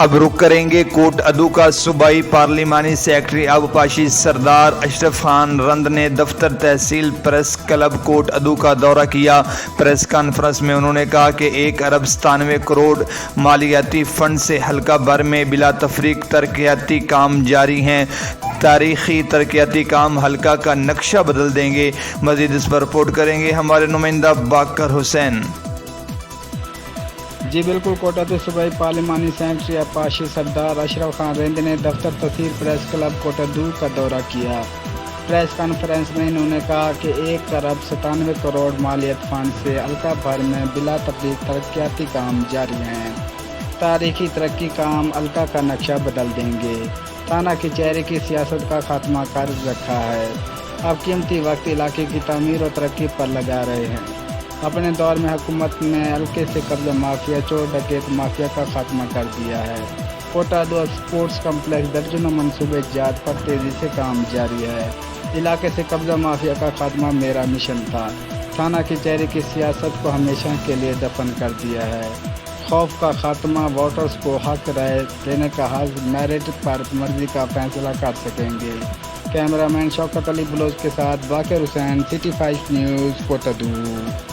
अब रुक करेंगे कोट अदू का सूबाई पार्लिमानी सेक्रेटरी आबपाशी सरदार अशरफ खान रंद ने दफ्तर तहसील प्रेस क्लब कोट अदू का दौरा किया। प्रेस कॉन्फ्रेंस में उन्होंने कहा कि 1 अरब 97 करोड़ मालियाती फंड से हल्का भर में बिला तफरीक तरक्याती काम जारी हैं। तारीखी तरक्याती काम हल्का का नक्शा बदल देंगे। मजीद इस पर रिपोर्ट करेंगे हमारे नुमाइंदा बाकर हुसैन। जी बिल्कुल, कोट अदू सूबाई पार्लिमानी सेक्रेटरी आबपाशी सरदार अशरफ खान रंद ने दफ्तर तहसील प्रेस क्लब कोट अदू का दौरा किया। प्रेस कॉन्फ्रेंस में इन्होंने कहा कि 1 अरब 97 करोड़ मालियत फंड से हल्का भर में बिला तफरीक तरक्याती काम जारी हैं। तारीखी तरक्की काम हल्का का नक्शा बदल देंगे। थाना कचहरी की सियासत का खात्मा कर रखा है। अब कीमती वक्त इलाके की तामीर और तरक्की पर लगा रहे हैं। अपने दौर में हुकूमत ने हल्के से कब्जा माफिया, चोर डकैत माफिया का खात्मा कर दिया है। कोट अदू स्पोर्ट्स कम्प्लेक्स दर्जनों मनसूबे जात पर तेजी से काम जारी है। इलाके से कब्जा माफिया का खात्मा मेरा मिशन था। थाना कचहरी की सियासत को हमेशा के लिए दफन कर दिया है। खौफ का खात्मा, वोटर्स को हक राय देने का हक, मेरिट पर मर्जी का फैसला कर सकेंगे। कैमरामैन शौकत अली बलोच के साथ बाकर हुसैन, सिटी 5 न्यूज़ कोट अदू।